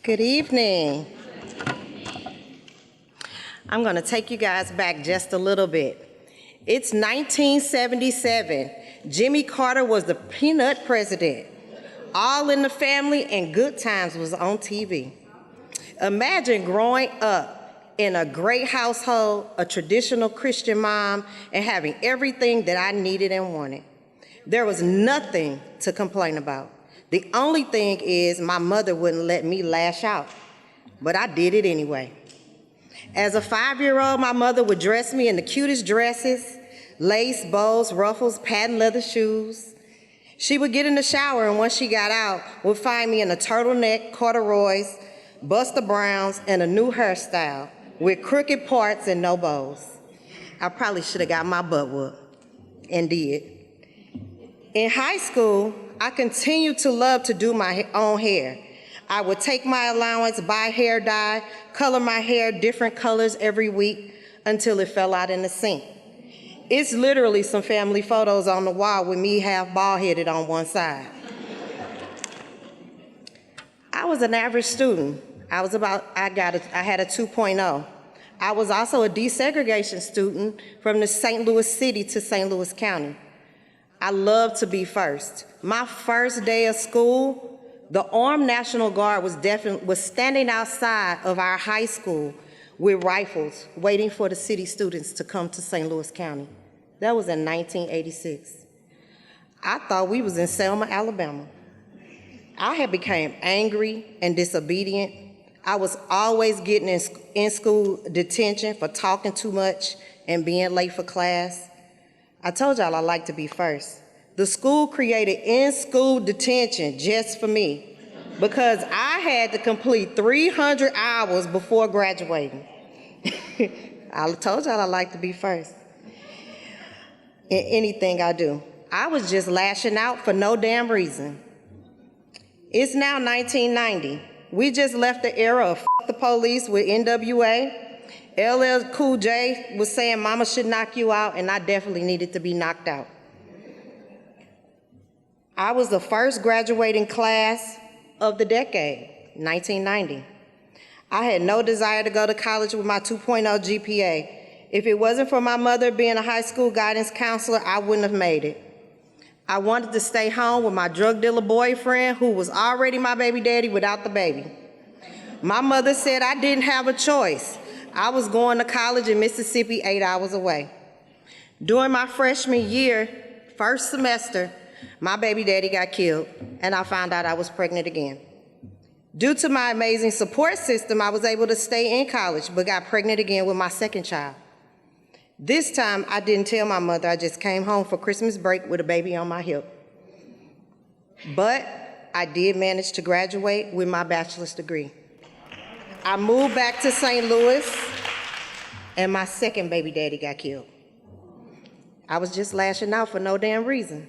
Good evening. I'm going to take you guys back just a little bit. It's 1977. Jimmy Carter was the peanut president. All in the Family and Good Times was on TV. Imagine growing up in a great household, a traditional Christian mom, and having everything that I needed and wanted. There was nothing to complain about. The only thing is my mother wouldn't let me lash out, but I did it anyway. As a 5-year-old, my mother would dress me in the cutest dresses, lace, bows, ruffles, patent leather shoes. She would get in the shower, and once she got out, would find me in a turtleneck, corduroys, Buster Browns, and a new hairstyle with crooked parts and no bows. I probably should have got my butt whooped, and did. In high school, I continued to love to do my own hair. I would take my allowance, buy hair dye, color my hair different colors every week until it fell out in the sink. It's literally some family photos on the wall with me half bald-headed on one side. I was an average student. I had a 2.0. I was also a desegregation student from the St. Louis City to St. Louis County. I love to be first. My first day of school, the Armed National Guard was standing outside of our high school with rifles, waiting for the city students to come to St. Louis County. That was in 1986. I thought we was in Selma, Alabama. I had become angry and disobedient. I was always getting in school detention for talking too much and being late for class. I told y'all I like to be first. The school created in-school detention just for me because I had to complete 300 hours before graduating. I told y'all I like to be first in anything I do. I was just lashing out for no damn reason. It's now 1990. We just left the era of f the police with NWA. LL Cool J was saying mama should knock you out, and I definitely needed to be knocked out. I was the first graduating class of the decade, 1990. I had no desire to go to college with my 2.0 GPA. If it wasn't for my mother being a high school guidance counselor, I wouldn't have made it. I wanted to stay home with my drug dealer boyfriend who was already my baby daddy without the baby. My mother said I didn't have a choice. I was going to college in Mississippi 8 hours away. During my freshman year, first semester, my baby daddy got killed, and I found out I was pregnant again. Due to my amazing support system, I was able to stay in college, but got pregnant again with my second child. This time, I didn't tell my mother. I just came home for Christmas break with a baby on my hip. But I did manage to graduate with my bachelor's degree. I moved back to St. Louis, and my second baby daddy got killed. I was just lashing out for no damn reason.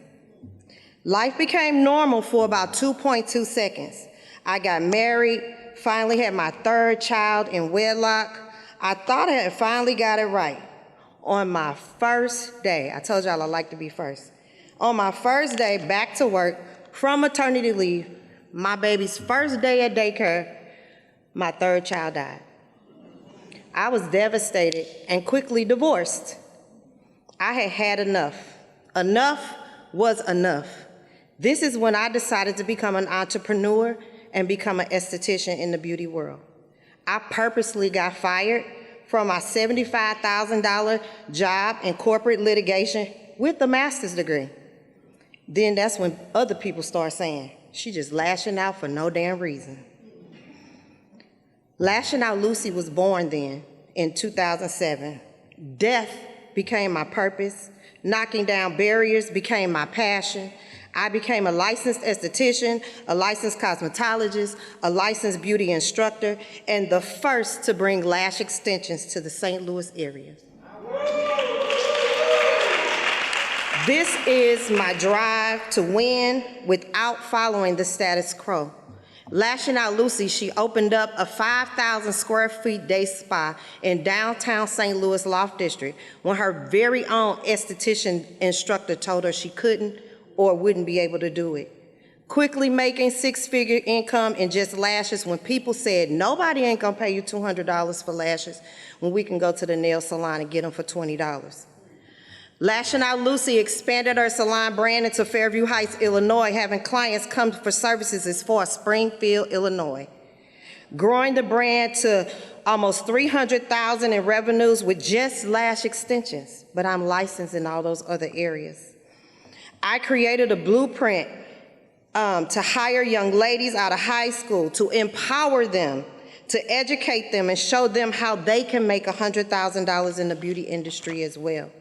Life became normal for about 2.2 seconds. I got married, finally had my third child in wedlock. I thought I had finally got it right. On my first day, I told y'all I like to be first. On my first day back to work from maternity leave, my baby's first day at daycare, my third child died. I was devastated and quickly divorced. I had had enough. Enough was enough. This is when I decided to become an entrepreneur and become an esthetician in the beauty world. I purposely got fired from my $75,000 job in corporate litigation with a master's degree. Then that's when other people start saying, she just lashing out for no damn reason. Lashing Out Lucy was born then in 2007. Death became my purpose. Knocking down barriers became my passion. I became a licensed esthetician, a licensed cosmetologist, a licensed beauty instructor, and the first to bring lash extensions to the St. Louis area. This is my drive to win without following the status quo. Lashing Out Lucy, she opened up a 5,000 square feet day spa in downtown St. Louis Loft District when her very own esthetician instructor told her she couldn't or wouldn't be able to do it. quickly making six-figure income in just lashes when people said, nobody ain't gonna pay you $200 for lashes when we can go to the nail salon and get them for $20. Lashing Out Lucy expanded her salon brand into Fairview Heights, Illinois, having clients come for services as far as Springfield, Illinois. Growing the brand to almost $300,000 in revenues with just lash extensions, but I'm licensed in all those other areas. I created a blueprint to hire young ladies out of high school, to empower them, to educate them and show them how they can make $100,000 in the beauty industry as well.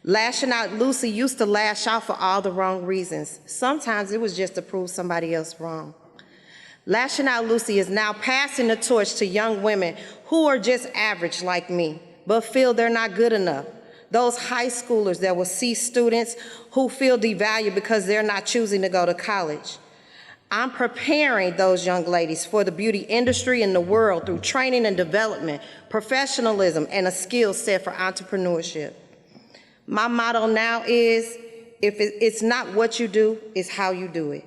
Lashing Out Lucy used to lash out for all the wrong reasons. Sometimes it was just to prove somebody else wrong. Lashing Out Lucy is now passing the torch to young women who are just average like me, but feel they're not good enough. Those high schoolers that will see students who feel devalued because they're not choosing to go to college. I'm preparing those young ladies for the beauty industry and the world through training and development, professionalism, and a skill set for entrepreneurship. My motto now is, if it's not what you do, it's how you do it.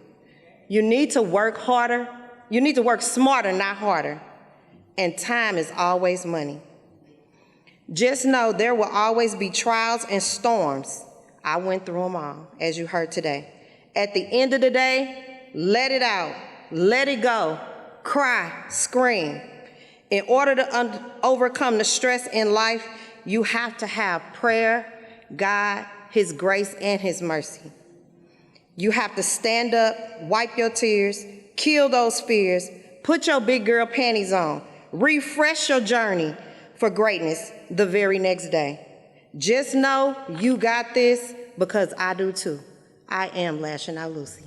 You need to work harder. You need to work smarter, not harder. And time is always money. Just know there will always be trials and storms. I went through them all, as you heard today. At the end of the day, let it out, let it go, cry, scream. In order to overcome the stress in life, you have to have prayer, God, His grace, and His mercy. You have to stand up, wipe your tears, kill those fears, put your big girl panties on, refresh your journey for greatness the very next day. Just know you got this, because I do too. I am Lashing Out Lucy.